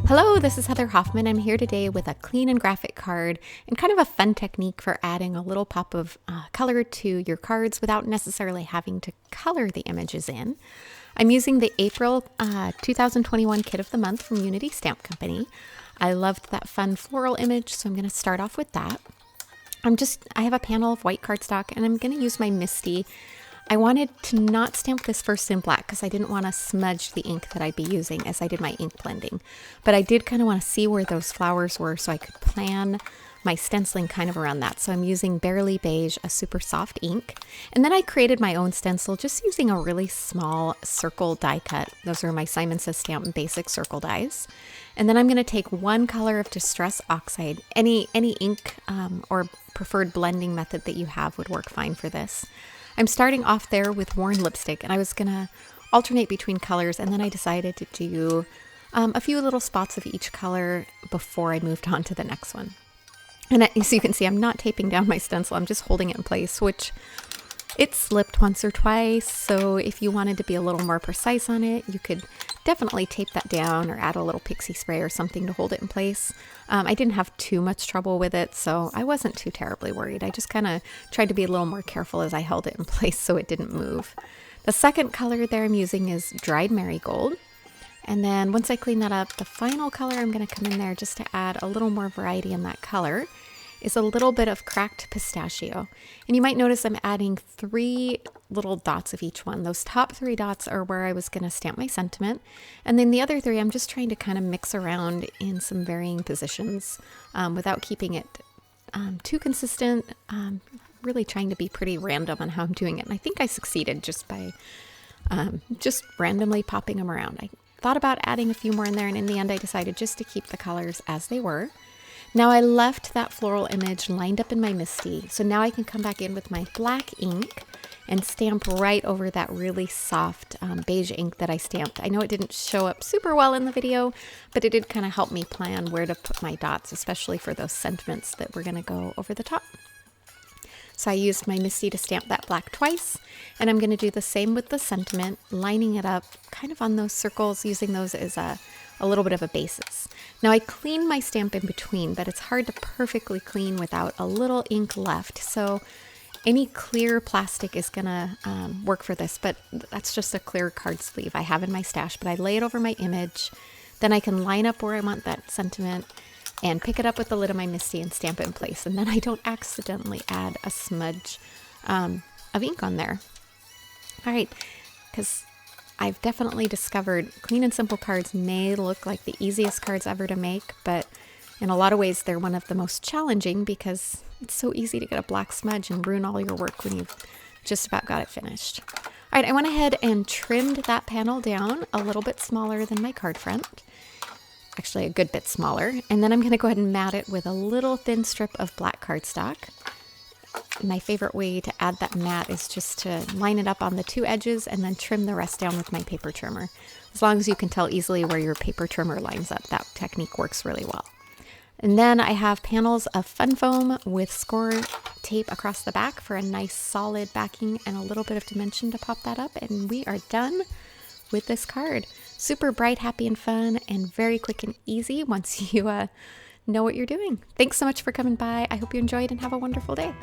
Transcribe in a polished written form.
Hello, this is Heather Hoffman. I'm here today with a clean and graphic card and kind of a fun technique for adding a little pop of color to your cards without necessarily having to color the images in. I'm using the April 2021 Kit of the Month from Unity Stamp Company. I loved that fun floral image, so I'm going to start off with that. I have a panel of white cardstock and I'm going to use my MISTI. I wanted to not stamp this first in black because I didn't want to smudge the ink that I'd be using as I did my ink blending. But I did kind of want to see where those flowers were so I could plan my stenciling kind of around that. So I'm using Barely Beige, a super soft ink. And then I created my own stencil just using a really small circle die cut. Those are my Simon Says Stamp basic circle dies. And then I'm going to take one color of Distress Oxide. Any ink or preferred blending method that you have would work fine for this. I'm starting off there with Worn Lipstick, and I was going to alternate between colors, and then I decided to do a few little spots of each color before I moved on to the next one. And as you can see, I'm not taping down my stencil, I'm just holding it in place, which it slipped once or twice, so if you wanted to be a little more precise on it, you could definitely tape that down or add a little pixie spray or something to hold it in place. I didn't have too much trouble with it, so I wasn't too terribly worried. I just kind of tried to be a little more careful as I held it in place so it didn't move. The second color there I'm using is Dried Marigold. And then once I clean that up, the final color I'm going to come in there just to add a little more variety in that color is a little bit of Cracked Pistachio. And you might notice I'm adding 3 little dots of each one. Those top 3 dots are where I was going to stamp my sentiment. And then the other 3, I'm just trying to kind of mix around in some varying positions without keeping it too consistent. Really trying to be pretty random on how I'm doing it. And I think I succeeded just by just randomly popping them around. I thought about adding a few more in there, and in the end I decided just to keep the colors as they were. Now I left that floral image lined up in my MISTI, so now I can come back in with my black ink and stamp right over that really soft beige ink that I stamped. I know it didn't show up super well in the video, but it did kind of help me plan where to put my dots, especially for those sentiments that were going to go over the top. So I used my MISTI to stamp that black twice, and I'm going to do the same with the sentiment, lining it up kind of on those circles, using those as a little bit of a basis. Now I cleaned my stamp in between, but it's hard to perfectly clean without a little ink left. So any clear plastic is gonna work for this, but that's just a clear card sleeve I have in my stash, but I lay it over my image. Then I can line up where I want that sentiment and pick it up with the lid of my MISTI and stamp it in place. And then I don't accidentally add a smudge of ink on there. All right, because I've definitely discovered clean and simple cards may look like the easiest cards ever to make, but in a lot of ways they're one of the most challenging because it's so easy to get a black smudge and ruin all your work when you've just about got it finished. All right, I went ahead and trimmed that panel down a little bit smaller than my card front. Actually, a good bit smaller. And then I'm going to go ahead and mat it with a little thin strip of black cardstock. My favorite way to add that mat is just to line it up on the 2 edges and then trim the rest down with my paper trimmer. As long as you can tell easily where your paper trimmer lines up, that technique works really well. And then I have panels of Fun Foam with Scor-Tape across the back for a nice solid backing and a little bit of dimension to pop that up. And we are done with this card. Super bright, happy, and fun, and very quick and easy once you know what you're doing. Thanks so much for coming by. I hope you enjoyed and have a wonderful day.